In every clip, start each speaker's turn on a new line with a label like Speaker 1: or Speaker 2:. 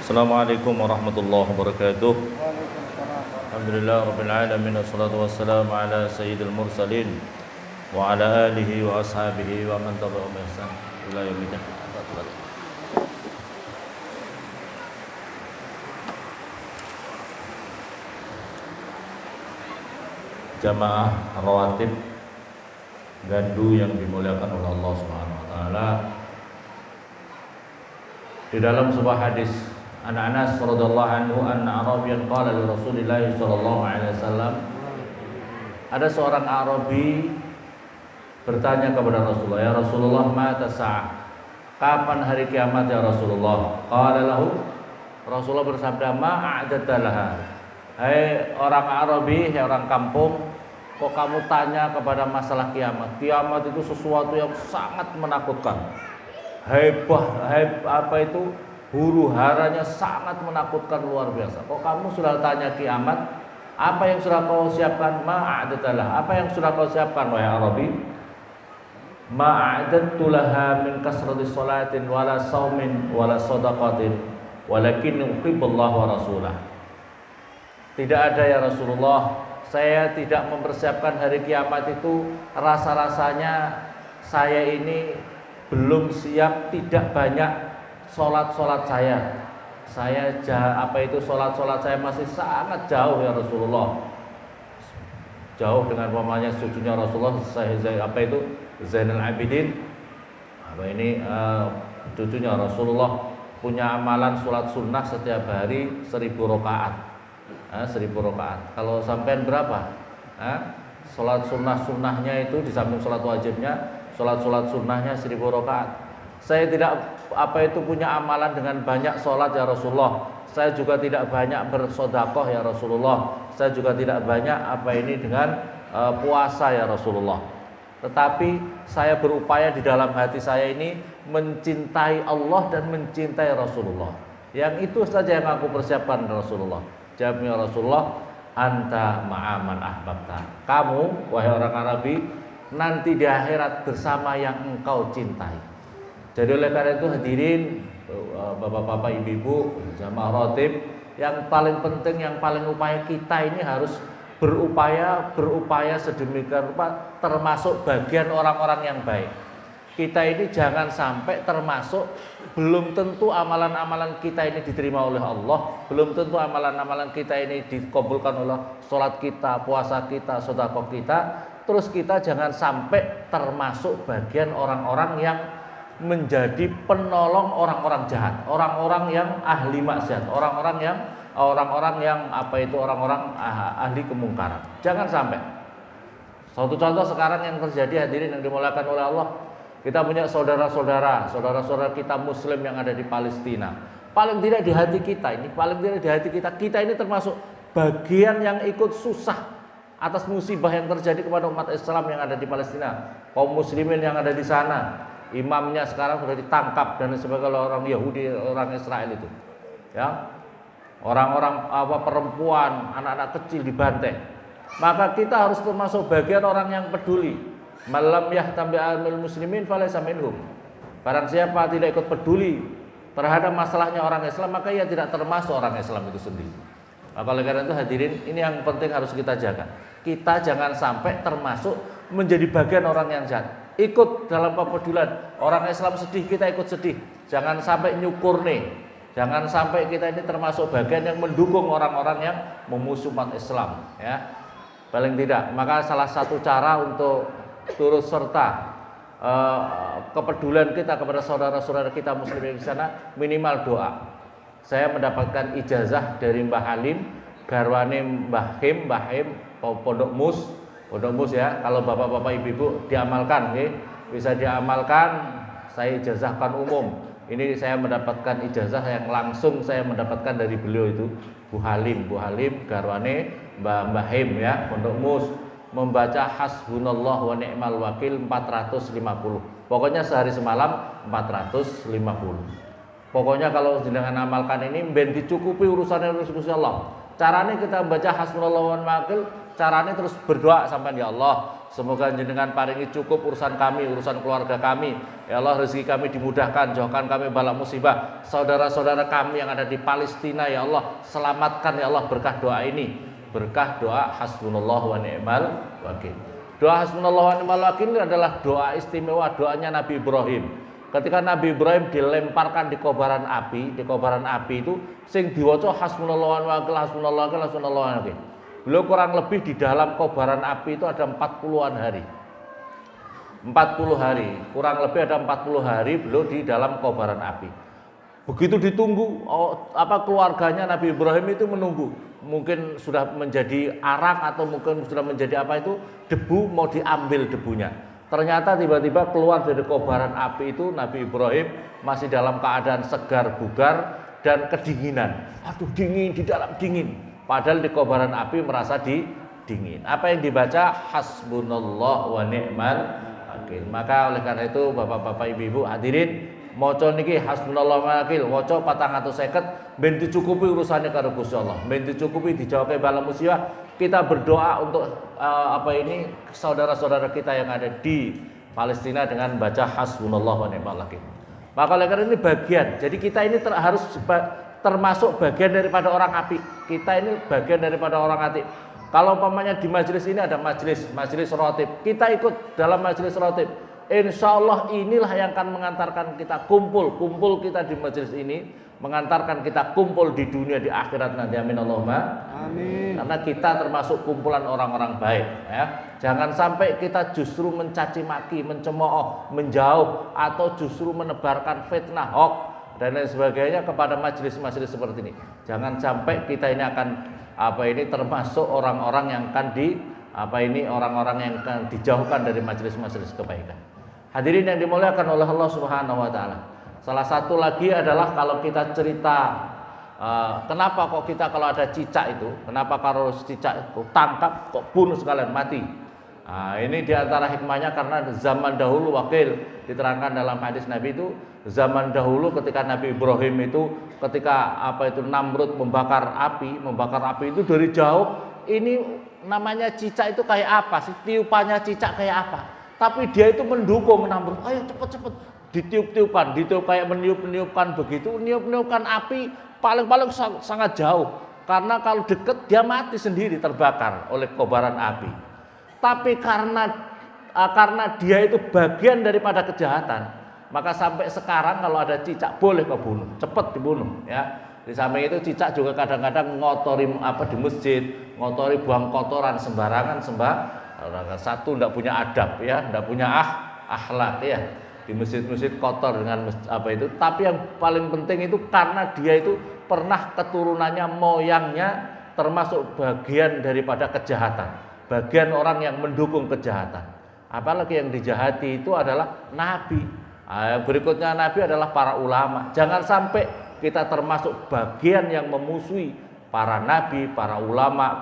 Speaker 1: Assalamualaikum warahmatullahi wabarakatuh.
Speaker 2: Waalaikumsalam.
Speaker 1: Alhamdulillah rabbil alamin wassalatu wassalamu ala sayyidil mursalin wa ala alihi wa ashabihi wa man tabi'ahum bi ihsan ila yaumil qiyamah. Jamaah rawatib gandu yang dimuliakan oleh Allah Subhanahu wa taala. Di dalam sebuah hadis An Anas radhiyallahu anhu anna Arabiyan qala li Rasulillah sallallahu alaihi wasallam, ada seorang Arabi bertanya kepada Rasulullah, ya Rasulullah, mata sa'ah, kapan hari kiamat ya Rasulullah? Qala lahu, Rasulullah bersabda, ma a'dadta laha. Hai orang Arabi, hai orang kampung, kok kamu tanya kepada masalah kiamat? Kiamat itu sesuatu yang sangat menakutkan. Huru haranya sangat menakutkan, luar biasa. Kok kamu sudah tanya kiamat? Apa yang sudah kau siapkan? Ma'adatalah. Apa yang sudah kau siapkan wahai Arabi? Ma'adatu laha min kasrati sholatin wala saumin wala shadaqatin walakin uhibbullah wa rasulah. Tidak ada ya Rasulullah, saya tidak mempersiapkan hari kiamat itu. Rasa-rasanya saya ini belum siap, tidak banyak sholat saya sholat saya masih sangat jauh ya Rasulullah, jauh dengan pemanya cucunya Rasulullah, Zainal Abidin, cucunya Rasulullah punya amalan sholat sunnah setiap hari 1000 rakaat. 1000 rakaat. Kalau sampean berapa? Sholat sunnahnya itu di samping sholat wajibnya, sholat sunnahnya 1000 rakaat. Saya tidak punya amalan dengan banyak sholat ya Rasulullah. Saya juga tidak banyak bersodakoh ya Rasulullah. Saya juga tidak banyak dengan puasa ya Rasulullah. Tetapi saya berupaya di dalam hati saya ini mencintai Allah dan mencintai Rasulullah. Yang itu saja yang aku persiapkan Rasulullah. Jawabnya Rasulullah, anta ma'aman ahbabta. Kamu wahai orang Arabi nanti di akhirat bersama yang engkau cintai. Jadi oleh karena itu hadirin, bapak-bapak, ibu-ibu, jamaah rotib, yang paling penting, yang paling upaya kita ini harus berupaya sedemikian rupa termasuk bagian orang-orang yang baik. Kita ini jangan sampai termasuk, belum tentu amalan-amalan kita ini diterima oleh Allah, belum tentu amalan-amalan kita ini dikabulkan oleh sholat kita, puasa kita, sedekah kita. Terus kita jangan sampai termasuk bagian orang-orang yang menjadi penolong orang-orang jahat, orang-orang yang ahli maksiat, orang-orang yang ahli kemungkaran. Jangan sampai. Satu contoh sekarang yang terjadi hadirin yang dimuliakan oleh Allah, kita punya saudara-saudara kita Muslim yang ada di Palestina. Paling tidak di hati kita, kita ini termasuk bagian yang ikut susah atas musibah yang terjadi kepada umat Islam yang ada di Palestina, kaum muslimin yang ada di sana. Imamnya sekarang sudah ditangkap dan sebagai orang Yahudi, orang Israel itu, ya, orang-orang perempuan, anak-anak kecil dibantai. Maka kita harus termasuk bagian orang yang peduli. Malam yahtam bi'amil muslimin falaysa minhum. Barang siapa tidak ikut peduli terhadap masalahnya orang Islam, maka ia tidak termasuk orang Islam itu sendiri. Maka oleh karena itu hadirin, ini yang penting harus kita jaga. Kita jangan sampai termasuk menjadi bagian orang yang jahat. Ikut dalam kepedulian orang Islam sedih, kita ikut sedih. Jangan sampai nyukur nih. Jangan sampai kita ini termasuk bagian yang mendukung orang-orang yang memusuh umat Islam, ya. Paling tidak, maka salah satu cara untuk turut serta kepedulian kita kepada saudara-saudara kita muslimin di sana, minimal doa. Saya mendapatkan ijazah dari Mbah Halim, garwane Mbah Him, Pondok Mus ya. Kalau bapak-bapak ibu-ibu diamalkan, bisa diamalkan. Saya ijazahkan umum. Ini saya mendapatkan ijazah yang langsung saya mendapatkan dari beliau itu, Bu Halim garwane Mbah Him ya, Pondok Mus, membaca hasbunallah wa ni'mal wakil 450. Pokoknya sehari semalam 450. Pokoknya kalau jenengan amalkan ini ben dicukupi urusannya Allah. Caranya kita baca hasbunallah wa ni'mal wakil, caranya terus berdoa sampai ya Allah, semoga jenengan paringi cukup urusan kami, urusan keluarga kami. Ya Allah, rezeki kami dimudahkan, jauhkan kami bala musibah. Saudara-saudara kami yang ada di Palestina, ya Allah, selamatkan ya Allah berkah doa ini. Berkah doa hasbunallahu wa ni'mal wakil. Doa hasbunallahu wa ni'mal wakil ini adalah doa istimewa, doanya Nabi Ibrahim. Ketika Nabi Ibrahim dilemparkan di kobaran api itu sing diwaca hasbunallahu wa ni'mal wakil, hasbunallahu wa ni'mal wakil, hasbunallahu wa ni'mal wakil. Beliau kurang lebih di dalam kobaran api itu ada 40-an hari. 40 hari, kurang lebih ada 40 hari beliau di dalam kobaran api. Begitu ditunggu, keluarganya Nabi Ibrahim itu menunggu. Mungkin sudah menjadi arang atau mungkin sudah menjadi debu, mau diambil debunya. Ternyata tiba-tiba keluar dari kobaran api itu Nabi Ibrahim masih dalam keadaan segar bugar dan kedinginan. Aduh, dingin, di dalam dingin. Padahal di kobaran api merasa dingin. Apa yang dibaca? Hasbunallah wa ni'mal wakil. Maka oleh karena itu bapak-bapak, ibu-ibu hadirin, maca niki hasbunallah wa ni'mal wakil, waca 450 ben dicukupi urusane karo Gusti Allah, ben dicukupi dijawabke bala musibah. Kita berdoa untuk saudara-saudara kita yang ada di Palestina dengan baca hasbunallah wa ni'mal wakil. Maka oleh karena ini bagian. Jadi kita ini harus termasuk bagian daripada orang apik. Kita ini bagian daripada orang apik. Kalau umpamanya di majelis ini ada majelis rotib, kita ikut dalam majelis rotib. Insya Allah inilah yang akan mengantarkan kita kumpul kita di majelis ini, mengantarkan kita kumpul di dunia di akhirat nanti. Amin Allahumma amin. Karena kita termasuk kumpulan orang-orang baik, ya. Jangan sampai kita justru mencaci maki, mencemooh, menjauh, atau justru menebarkan fitnah, hoax dan lain sebagainya kepada majelis-majelis seperti ini. Jangan sampai kita ini akan termasuk orang-orang yang akan orang-orang yang akan dijauhkan dari majelis-majelis kebaikan. Hadirin yang dimuliakan oleh Allah Subhanahu wa taala. Salah satu lagi adalah kalau kita cerita kenapa kok kita kalau ada cicak itu, kenapa kalau cicak itu tangkap kok bunuh sekalian mati. Ini diantara hikmahnya karena zaman dahulu wakil diterangkan dalam hadis Nabi itu, zaman dahulu ketika Nabi Ibrahim itu ketika Namrud membakar api itu dari jauh, ini namanya cicak itu kayak apa sih, tiupannya cicak kayak apa, tapi dia itu mendukung Namrud, ayo cepet ditiup kayak meniupkan begitu, niupkan api paling sangat jauh, karena kalau deket dia mati sendiri terbakar oleh kobaran api. Tapi karena dia itu bagian daripada kejahatan, maka sampai sekarang kalau ada cicak boleh kau bunuh, cepat dibunuh, ya. Di samping itu cicak juga kadang-kadang ngotori di masjid, ngotori buang kotoran sembarangan, satu tidak punya adab, ya, tidak punya akhlak, ya. Di masjid-masjid kotor dengan itu. Tapi yang paling penting itu karena dia itu pernah keturunannya, moyangnya termasuk bagian daripada kejahatan, bagian orang yang mendukung kejahatan. Apalagi yang dijahati itu adalah Nabi. Berikutnya Nabi adalah para ulama. Jangan sampai kita termasuk bagian yang memusuhi para nabi, para ulama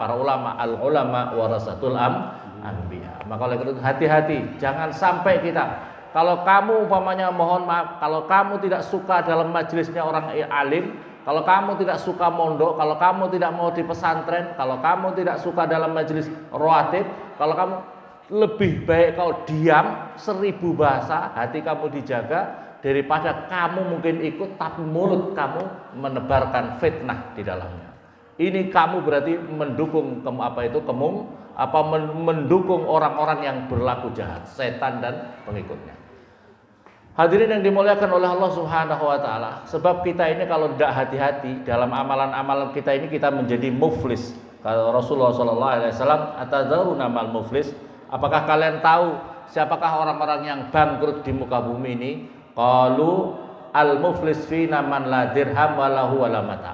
Speaker 1: al-ulama warasatul anbiya. Maka oleh itu hati-hati, jangan sampai kita, kalau kamu umpamanya mohon maaf, kalau kamu tidak suka dalam majelisnya orang alim, kalau kamu tidak suka mondok, kalau kamu tidak mau di pesantren, kalau kamu tidak suka dalam majelis rawatib, kalau kamu lebih baik kau diam 1000 bahasa, hati kamu dijaga, daripada kamu mungkin ikut tapi mulut kamu menebarkan fitnah di dalamnya. Ini kamu berarti mendukung mendukung orang-orang yang berlaku jahat, setan dan pengikutnya. Hadirin yang dimuliakan oleh Allah Subhanahu wa taala, sebab kita ini kalau tidak hati-hati dalam amalan-amalan kita ini kita menjadi muflis. Kalau Rasulullah sallallahu alaihi wasallam, atadzaruna mal muflis? Apakah kalian tahu siapakah orang-orang yang bangkrut di muka bumi ini? Qalu al-muflis fina man la dirham wa lahu wala mata.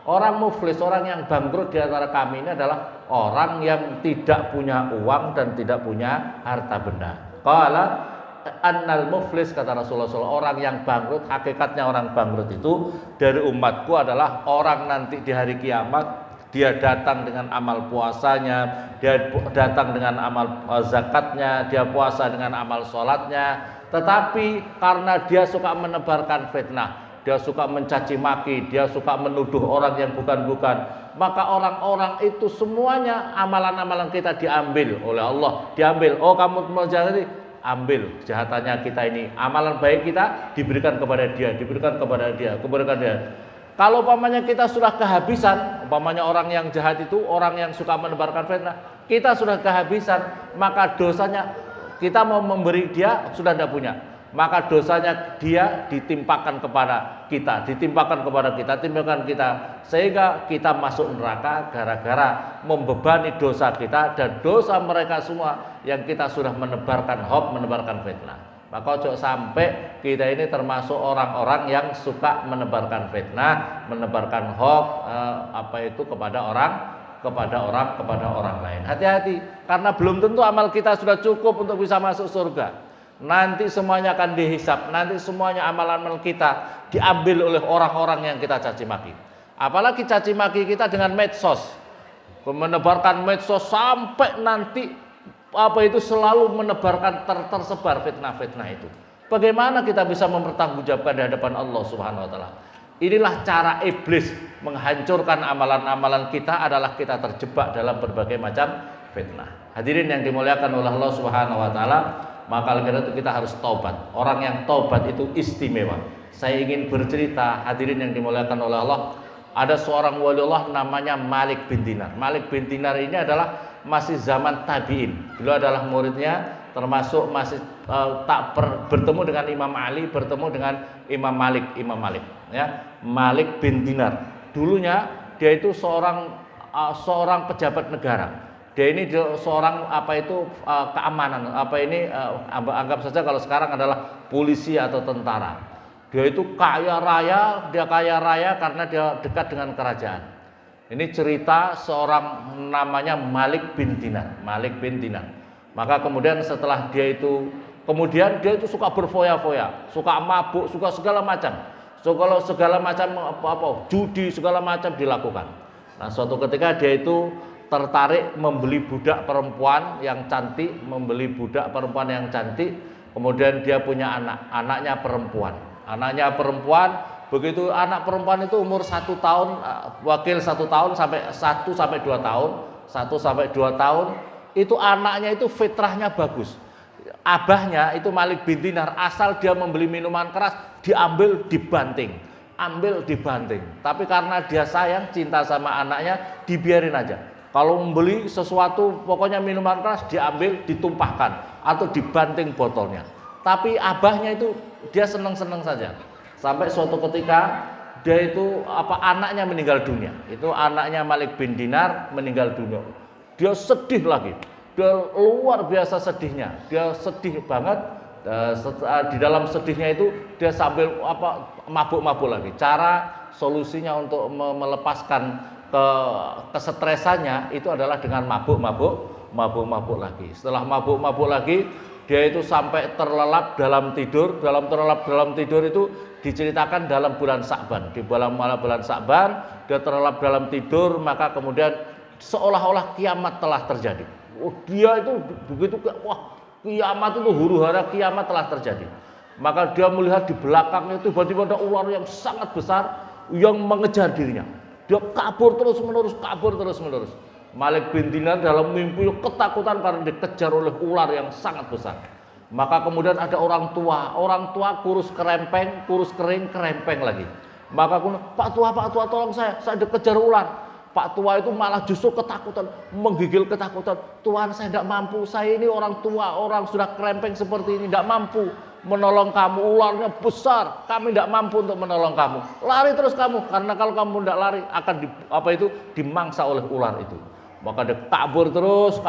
Speaker 1: Orang muflis, orang yang bangkrut di antara kami ini adalah orang yang tidak punya uang dan tidak punya harta benda. Qala annal muflis, kata Rasulullah SAW, orang yang bangkrut, hakikatnya orang bangkrut itu dari umatku adalah orang nanti di hari kiamat, dia datang dengan amal puasanya, dia datang dengan amal zakatnya, dia puasa dengan amal sholatnya, tetapi karena dia suka menebarkan fitnah, dia suka mencaci maki, dia suka menuduh orang yang bukan-bukan, maka orang-orang itu semuanya amalan-amalan kita diambil oleh Allah, diambil. Oh, kamu menjahati, ambil kejahatannya kita ini, amalan baik kita diberikan kepada dia, diberikan kepada dia, diberikan dia. Kalau umpamanya kita sudah kehabisan, umpamanya orang yang jahat itu orang yang suka menebarkan fitnah, kita sudah kehabisan, maka dosanya kita mau memberi dia sudah tidak punya, maka dosanya dia ditimpakan kepada kita, timpakan kita, sehingga kita masuk neraka gara-gara membebani dosa kita dan dosa mereka semua yang kita sudah menebarkan hoax, menebarkan fitnah. Maka ojo sampai kita ini termasuk orang-orang yang suka menebarkan fitnah, menebarkan hoax kepada orang lain. Hati-hati, karena belum tentu amal kita sudah cukup untuk bisa masuk surga. Nanti semuanya akan dihisap, nanti semuanya amalan kita diambil oleh orang-orang yang kita caci maki. Apalagi caci maki kita dengan medsos, menebarkan medsos sampai nanti selalu menebarkan tersebar fitnah-fitnah itu. Bagaimana kita bisa mempertanggungjawabkan di hadapan Allah Subhanahu wa taala? Inilah cara iblis menghancurkan amalan-amalan kita, adalah kita terjebak dalam berbagai macam fitnah. Hadirin yang dimuliakan oleh Allah Subhanahu wa taala, maka oleh karena itu kita harus taubat. Orang yang taubat itu istimewa. Saya ingin bercerita, hadirin yang dimuliakan oleh Allah, ada seorang waliullah namanya Malik bin Dinar. Malik bin Dinar ini adalah masih zaman tabi'in. Beliau adalah muridnya, termasuk masih bertemu dengan Imam Ali, bertemu dengan Imam Malik ya. Malik bin Dinar. Dulunya dia itu seorang pejabat negara. Dia ini seorang keamanan, anggap saja kalau sekarang adalah polisi atau tentara. Dia itu kaya raya karena dia dekat dengan kerajaan. Ini cerita seorang namanya Malik bin Dinar. Maka kemudian setelah dia itu suka berfoya-foya, suka mabuk, suka segala macam. So kalau segala macam judi segala macam dilakukan. Nah, suatu ketika dia itu tertarik membeli budak perempuan yang cantik, kemudian dia punya anaknya perempuan. Begitu anak perempuan itu umur 1 tahun, wakil 1 tahun sampai 2 tahun, itu anaknya itu fitrahnya bagus. Abahnya itu Malik bin Dinar, asal dia membeli minuman keras diambil dibanting. Tapi karena dia sayang, cinta sama anaknya, dibiarin aja. Kalau membeli sesuatu, pokoknya minuman keras diambil, ditumpahkan atau dibanting botolnya. Tapi abahnya itu dia seneng-seneng saja. Sampai suatu ketika anaknya meninggal dunia. Itu anaknya Malik bin Dinar meninggal dunia. Dia sedih lagi. Dia luar biasa sedihnya. Dia sedih banget. Di dalam sedihnya itu dia sambil mabuk-mabuk lagi. Cara solusinya untuk melepaskan kesetresannya itu adalah dengan mabuk-mabuk lagi. Setelah mabuk-mabuk lagi, dia itu sampai terlelap dalam tidur. Dalam tidur itu diceritakan dalam bulan Sa'ban. Di bulan Sa'ban dia terlelap dalam tidur, maka kemudian seolah-olah kiamat telah terjadi. Dia itu begitu, kiamat itu, huru-hara kiamat telah terjadi. Maka dia melihat di belakangnya itu tiba-tiba ada ular yang sangat besar yang mengejar dirinya. Dia kabur terus menerus. Malik bin Dinar dalam mimpi ketakutan karena dikejar oleh ular yang sangat besar. Maka kemudian ada orang tua kurus kering kerempeng lagi. Maka kemudian, Pak tua tolong saya dikejar ular. Pak tua itu malah justru ketakutan, menggigil ketakutan. Tuhan, saya tidak mampu, saya ini orang tua, orang sudah kerempeng seperti ini, tidak mampu menolong kamu, ularnya besar, kami tidak mampu untuk menolong kamu. Lari terus kamu, karena kalau kamu tidak lari akan dimangsa oleh ular itu. Maka dia kabur terus,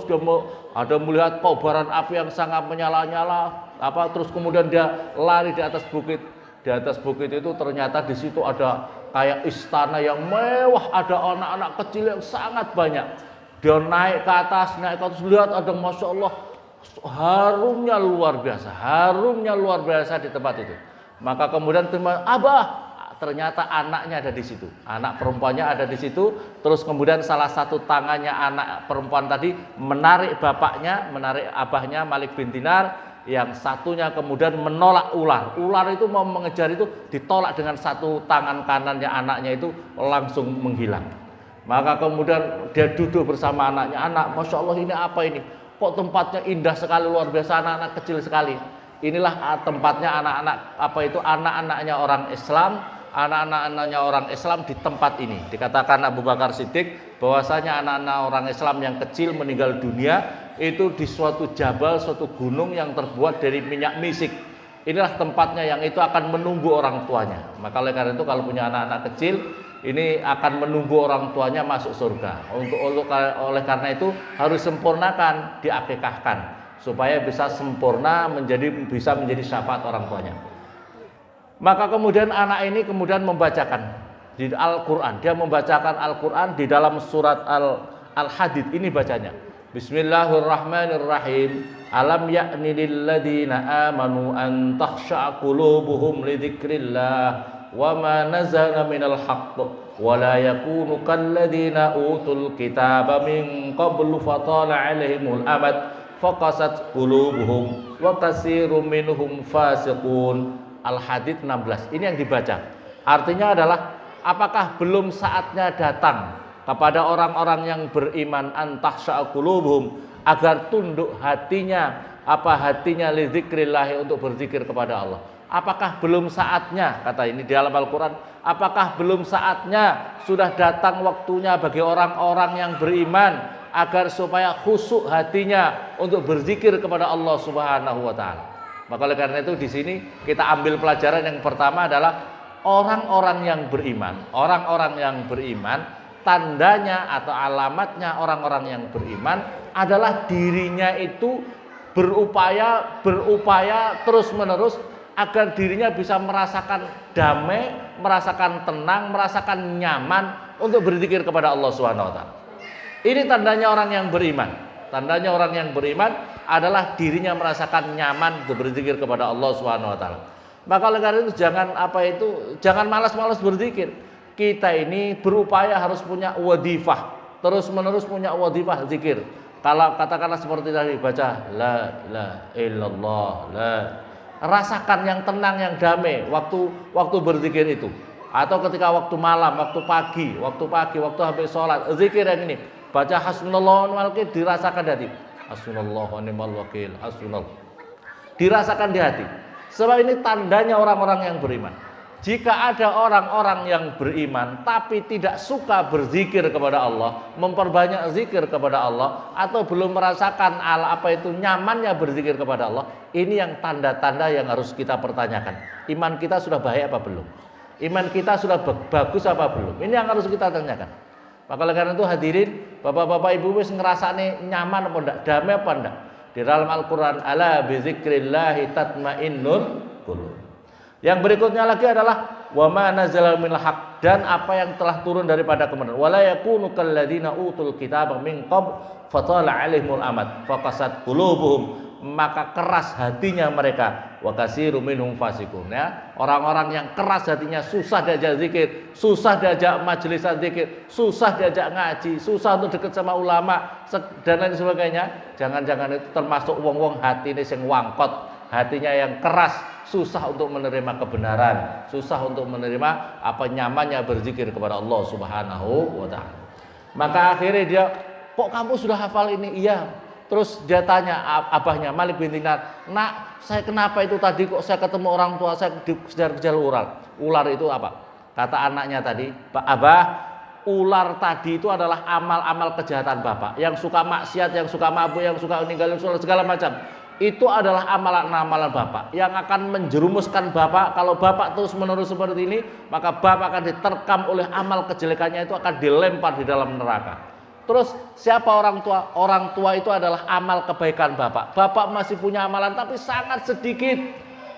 Speaker 1: dia ada melihat kobaran api yang sangat menyala-nyala, terus kemudian dia lari di atas bukit. Di atas bukit itu ternyata di situ ada kayak istana yang mewah, ada anak-anak kecil yang sangat banyak. Dia naik ke atas, lihat ada, masya Allah, harumnya luar biasa di tempat itu. Maka kemudian Abah, ternyata anaknya ada di situ, anak perempuannya ada di situ. Terus kemudian salah satu tangannya anak perempuan tadi menarik abahnya Malik bin Dinar, yang satunya kemudian menolak ular. Ular itu mau mengejar itu ditolak dengan satu tangan kanannya anaknya itu langsung menghilang. Maka kemudian dia duduk bersama anaknya, anak, masya Allah ini apa ini? Kok tempatnya indah sekali, luar biasa, anak-anak kecil sekali. Inilah tempatnya anak-anaknya orang Islam, anak-anaknya orang Islam di tempat ini. Dikatakan Abu Bakar Siddiq bahwasanya anak-anak orang Islam yang kecil meninggal dunia itu di suatu jabal, suatu gunung yang terbuat dari minyak misik. Inilah tempatnya yang itu akan menunggu orang tuanya. Maka oleh karena itu kalau punya anak-anak kecil, ini akan menunggu orang tuanya masuk surga. Oleh karena itu harus sempurnakan, diakikahkan supaya bisa sempurna bisa menjadi syafaat orang tuanya. Maka kemudian anak ini kemudian membacakan di Al-Qur'an. Dia membacakan Al-Qur'an di dalam surat Al-Hadid. Ini bacanya. Bismillahirrahmanirrahim. Alam ya'ni lil ladzina amanu an takhsha'a qulubuhum li dzikrillah wa ma nazala minal haqq wa la yakunu kal ladzina utul kitaba min qablu fatala 'alaihimul amad faqasat qulubuhum wa katsirum minhum fasiqun. Al-Hadid 16. Ini yang dibaca. Artinya adalah apakah belum saatnya datang kepada orang-orang yang beriman antahsya'a qulubuhum agar tunduk hatinya li dzikrillah untuk berzikir kepada Allah. Apakah belum saatnya, kata ini di dalam Al-Qur'an, apakah belum saatnya sudah datang waktunya bagi orang-orang yang beriman agar supaya khusyuk hatinya untuk berzikir kepada Allah Subhanahu wa taala. Maka oleh karena itu di sini kita ambil pelajaran yang pertama adalah orang-orang yang beriman, tandanya atau alamatnya orang-orang yang beriman adalah dirinya itu berupaya terus-menerus agar dirinya bisa merasakan damai, merasakan tenang, merasakan nyaman untuk berzikir kepada Allah Subhanahu wa taala. Ini tandanya orang yang beriman. Tandanya orang yang beriman adalah dirinya merasakan nyaman untuk berzikir kepada Allah Subhanahu wa taala. Maka oleh karena itu jangan malas-malas berzikir. Kita ini berupaya harus punya wadifah, terus-menerus punya wadifah zikir. Kalau katakanlah seperti tadi baca la ilaha illallah, rasakan yang tenang, yang damai waktu berzikir itu. Atau ketika waktu malam, waktu pagi, waktu habis sholat, zikir yang ini, baca hasbunallahu wa ni'mal wakil, dirasakan di hati. Hasbunallahu wa ni'mal wakil, hasbunallah. Dirasakan di hati. Sebab ini tandanya orang-orang yang beriman. Jika ada orang-orang yang beriman tapi tidak suka berzikir kepada Allah, memperbanyak zikir kepada Allah, atau belum merasakan nyamannya berzikir kepada Allah, ini yang tanda-tanda yang harus kita pertanyakan. Iman kita sudah baik apa belum? Iman kita sudah bagus apa belum? Ini yang harus kita tanyakan. Maka oleh karena itu hadirin, bapak-bapak ibu wis ngerasane nyaman apa enggak, damai apa enggak? Di dalam Al-Qur'an, ala bizikrillahi tatmainnul qulub. Yang berikutnya lagi adalah wa ma nazala minal haq, dan apa yang telah turun daripada kebenaran. Wala yakunu kalladzina utul kitaba min qabl fatala alaihimul amad faqasat qulubuhum, maka keras hatinya mereka, wa katsirum minhum fasiqun. Ya, orang-orang yang keras hatinya, susah diajak zikir, susah diajak majelis zikir, susah diajak ngaji, susah untuk dekat sama ulama dan lain sebagainya. Jangan-jangan itu termasuk wong-wong hatine sing wangkot, hatinya yang keras, susah untuk menerima kebenaran, susah untuk menerima nyamannya berzikir kepada Allah Subhanahu wa taala. Maka akhirnya dia, kok kamu sudah hafal ini? Iya. Terus dia tanya abahnya Malik bin Dinar, nak, saya kenapa itu tadi kok saya ketemu orang tua saya dikejar-kejar ular? Ular itu apa? Kata anaknya tadi, Pak Abah, ular tadi itu adalah amal-amal kejahatan bapak, yang suka maksiat, yang suka mabuk, yang suka meninggalin sholat, segala macam. Itu adalah amalan-amalan bapak yang akan menjerumuskan bapak. Kalau bapak terus menerus seperti ini, maka bapak akan diterkam oleh amal kejelekannya, itu akan dilempar di dalam neraka. Terus siapa orang tua? Orang tua itu adalah amal kebaikan bapak. Bapak masih punya amalan tapi sangat sedikit.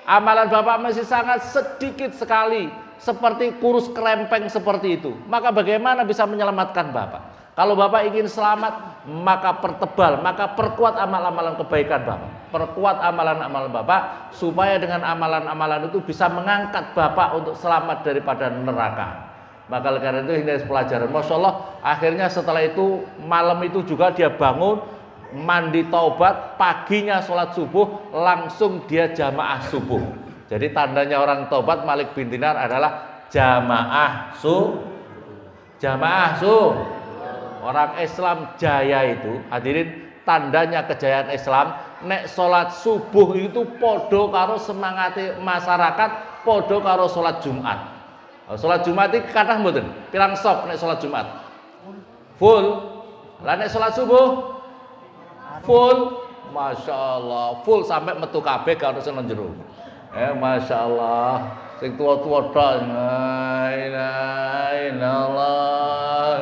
Speaker 1: Amalan bapak masih sangat sedikit sekali, seperti kurus kerempeng seperti itu. Maka bagaimana bisa menyelamatkan bapak? Kalau bapak ingin selamat, maka pertebal, maka perkuat amalan-amalan kebaikan bapak. Perkuat amalan-amalan bapak supaya dengan amalan-amalan itu bisa mengangkat bapak untuk selamat daripada neraka. Maka karena itu ini pelajaran. Masya Allah, akhirnya setelah itu malam itu juga dia bangun, mandi taubat, paginya sholat subuh, langsung dia jamaah subuh. Jadi tandanya orang taubat Malik bin Dinar adalah jamaah orang Islam jaya itu, hadirin, tandanya kejayaan Islam, nek sholat subuh itu podo karo semangati masyarakat, podo karo sholat Jumat. Sholat Jumat itu kathah mboten? Pirang sop nek sholat Jumat? Full. Lah nek sholat subuh full. Masya Allah, full sampai metu kabeh gak ono sing nang jero. Masya Allah, sing tua-tua tok. La ilaha illallah.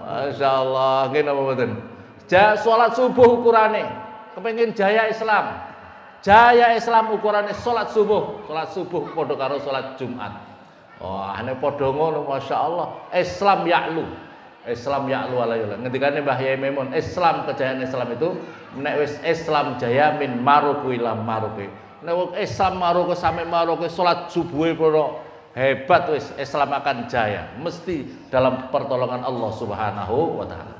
Speaker 1: Masya Allah, kene apa mboten? Sholat subuh ukurane, kepengin jaya Islam. Jaya Islam ukurane sholat subuh padha karo sholat Jumat. Ane padha ngono, Masya Allah. Islam ya'lu alayhi. Ngendikane Mbah Yai Memun, Islam, kejayaan Islam itu nek wis Islam jaya min maruku ila maruki. Nek Islam maruku sampai maruki sholat subuh padha hebat, wis Islam akan jaya, mesti dalam pertolongan Allah Subhanahu wa taala.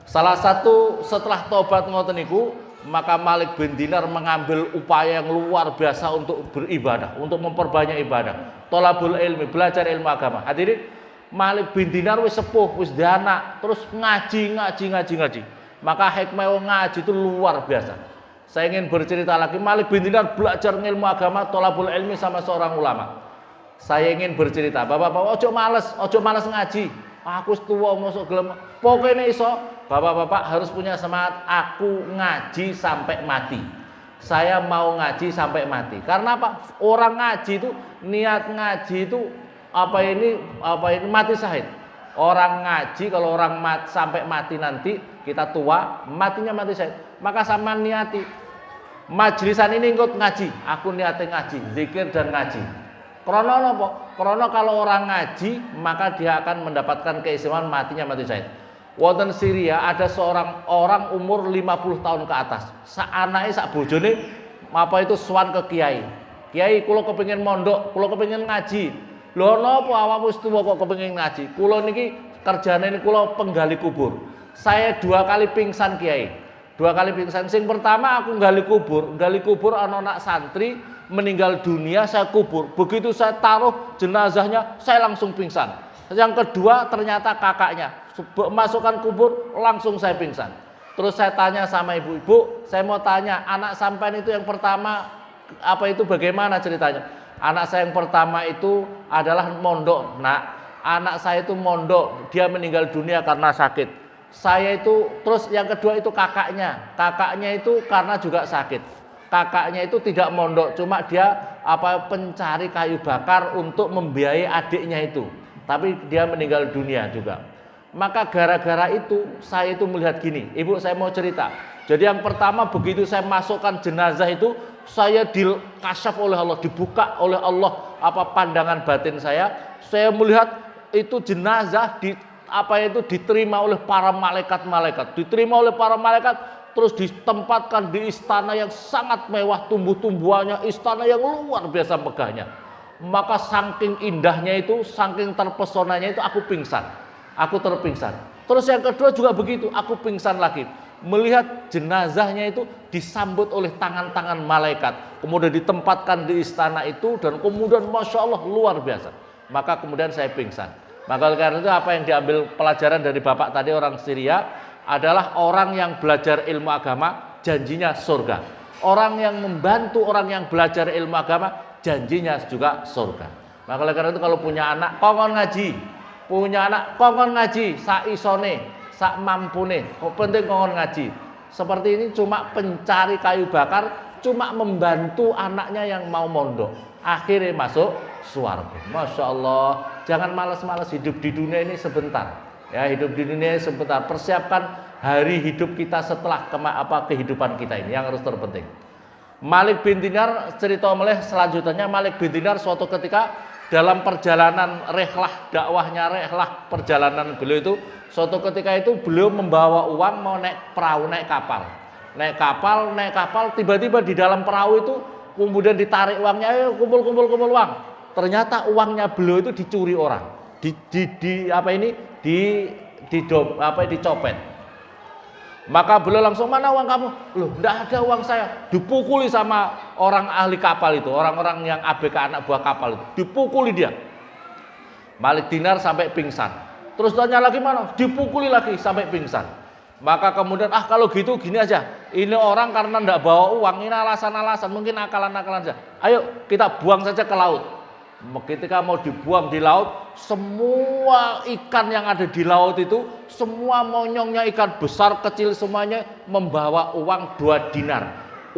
Speaker 1: Salah satu setelah tobat ngoten niku, maka Malik bin Dinar mengambil upaya yang luar biasa untuk beribadah, untuk memperbanyak ibadah. Thalabul ilmi, belajar ilmu agama. Hadirin, Malik bin Dinar wis sepuh, wis anak, terus ngaji. Maka hikmah ngaji itu luar biasa. Saya ingin bercerita lagi, Malik bin Dinar belajar ilmu agama, thalabul ilmi sama seorang ulama. Saya ingin bercerita, bapak-bapak ojo males ngaji. Aku tua mosok gelem. Pokoknya iso, bapak-bapak harus punya semangat. Aku ngaji sampai mati. Saya mau ngaji sampai mati. Karena apa? Orang ngaji itu, niat ngaji itu apa ini mati syahid. Orang ngaji kalau orang sampai mati nanti, kita tua, matinya mati syahid. Maka sama niati. Majlisan ini ikut ngaji. Aku niatnya ngaji, zikir dan ngaji. Krono apa? Krono kalau orang ngaji, maka dia akan mendapatkan keistimewaan matinya mati syahid. Wonten Syria ada seorang orang umur 50 tahun ke atas. Anake sak bojone apa itu sowan ke kiai. Kiai, kula kepengin mondok, kula kepengin ngaji. Lho napa awakmu wis tuwa kok kepengin ngaji? Kula niki kerjane niki kula penggali kubur. Saya 2 kali pingsan kiai. 2 kali pingsan. Sing pertama aku gali kubur ana anak santri meninggal dunia, saya kubur. Begitu saya taruh jenazahnya, saya langsung pingsan. Yang kedua ternyata kakaknya, masukkan kubur langsung saya pingsan. Terus saya tanya sama ibu-ibu, saya mau tanya, anak sampean itu yang pertama apa itu bagaimana ceritanya? Anak saya yang pertama itu adalah mondok. Nah, anak saya itu mondok, dia meninggal dunia karena sakit. Saya itu, terus yang kedua itu kakaknya itu karena juga sakit. Kakaknya itu tidak mondok, cuma dia pencari kayu bakar untuk membiayai adiknya itu. Tapi dia meninggal dunia juga. Maka gara-gara itu saya itu melihat gini, ibu saya mau cerita. Jadi yang pertama begitu saya masukkan jenazah itu, saya dikasyaf oleh Allah, dibuka oleh Allah pandangan batin saya melihat itu jenazah diterima oleh para malaikat, terus ditempatkan di istana yang sangat mewah, tumbuh-tumbuhannya, istana yang luar biasa megahnya. Maka saking indahnya itu, saking terpesonanya itu aku terpingsan. Terus yang kedua juga begitu, aku pingsan lagi. Melihat jenazahnya itu disambut oleh tangan-tangan malaikat, kemudian ditempatkan di istana itu, dan kemudian Masya Allah luar biasa. Maka kemudian saya pingsan. Maka karena itu apa yang diambil pelajaran dari bapak tadi orang Syria adalah orang yang belajar ilmu agama janjinya surga. Orang yang membantu orang yang belajar ilmu agama janjinya juga surga. Maka karena itu kalau punya anak kongkon ngaji, sak isone, sak mampune, penting kongkon ngaji. Seperti ini cuma pencari kayu bakar, cuma membantu anaknya yang mau mondok. Akhirnya masuk surga. Masya Allah. Jangan malas-malas, hidup di dunia ini sebentar. Ya, hidup di dunia ini sebentar. Persiapkan hari hidup kita setelah kehidupan kita ini yang harus terpenting. Malik bin Dinar cerita meleh selanjutnya. Malik bin Dinar suatu ketika dalam perjalanan perjalanan beliau itu, suatu ketika itu beliau membawa uang mau naik perahu, naik kapal, tiba-tiba di dalam perahu itu kemudian ditarik uangnya, ayo kumpul uang. Ternyata uangnya beliau itu dicuri orang, dicopet. Maka beliau langsung, mana uang kamu? Loh, enggak ada uang saya. Dipukuli sama orang ahli kapal itu, orang-orang yang ABK anak buah kapal itu, dipukuli dia. Malik Dinar sampai pingsan. terus tanya lagi mana, dipukuli lagi sampai pingsan. Maka kemudian kalau gitu gini aja, ini orang karena ndak bawa uang, ini alasan-alasan, mungkin akalan-akalan saja. Ayo kita buang saja ke laut. Ketika mau dibuang di laut, semua ikan yang ada di laut itu, semua monyongnya ikan besar kecil semuanya membawa uang 2 dinar.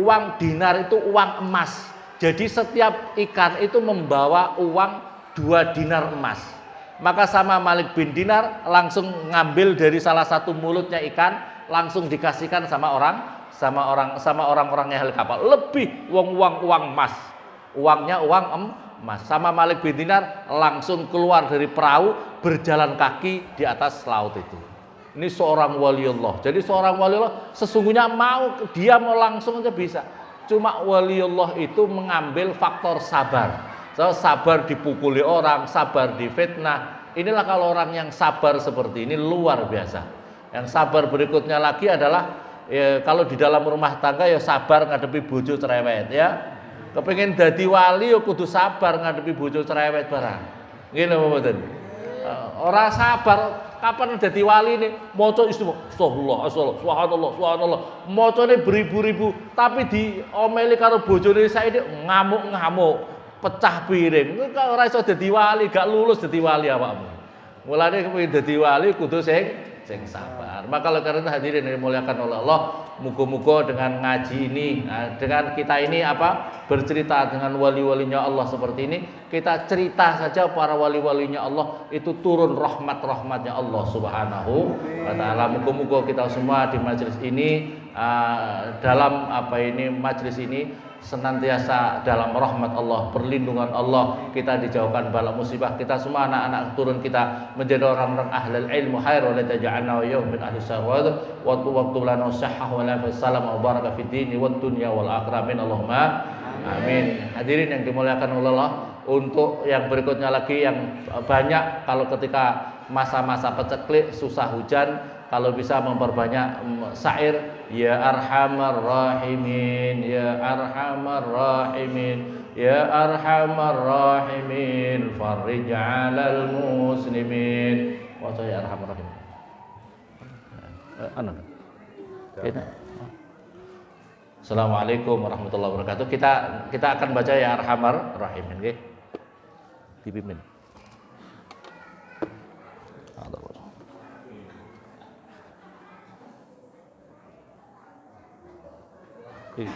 Speaker 1: Uang dinar itu uang emas. Jadi setiap ikan itu membawa uang 2 dinar emas. Maka sama Malik bin Dinar langsung ngambil dari salah satu mulutnya ikan, langsung dikasihkan sama orang-orang yang heli kapal. Lebih uang emas. Uangnya uang emas. Sama Malik bin Dinar langsung keluar dari perahu, berjalan kaki di atas laut itu. Ini seorang waliullah. Jadi seorang waliullah sesungguhnya dia mau langsung aja bisa. Cuma waliullah itu mengambil faktor sabar. Sabar dipukuli orang, sabar difitnah. Inilah kalau orang yang sabar seperti ini luar biasa. Yang sabar berikutnya lagi adalah kalau di dalam rumah tangga ya sabar ngadepi bojo cerewet ya. Kepengin dadi wali ya kudu sabar ngadepi bojo cerewet barang. Ngene mboten. Ora sabar kapan dadi wali ini maca istighfar, subhanallah. Macane beribu-ribu tapi diomeli karo bojone saiki ngamuk-ngamuk. Pecah piring, itu kalau ora iso dadi wali, gak lulus dadi wali awakmu. Mulane kepengin dadi wali kudu sing sabar. Maka oleh karena hadirin yang dimuliakan oleh Allah, muga-muga dengan ngaji ini, dengan kita ini bercerita dengan wali-walinya Allah seperti ini, kita cerita saja para wali-walinya Allah itu turun rahmat-rahmatnya Allah Subhanahu wa taala. Muga-muga kita semua di majelis ini dalam majelis ini senantiasa dalam rahmat Allah, perlindungan Allah, kita dijauhkan bala musibah. Kita semua anak-anak turun kita menjadi orang-orang ahlul ilmu khair wa la taj'alna wa yawm min ahli syarwad wa waktu lana sahhah wa la salam wa baraka fid dini wad dunya wal akhirah. Allahumma amin. Hadirin yang dimuliakan Allah, untuk yang berikutnya lagi yang banyak, kalau ketika masa-masa peceklik susah hujan, kalau bisa memperbanyak syair, ya arhamar rahimin, ya arhamar rahimin, ya arhamar rahimin, farij 'alal muslimin. Wa ya arhamar rahimin. Assalamualaikum warahmatullahi wabarakatuh. Kita akan baca ya arhamar rahimin, nggih. Dipimpin. Peace.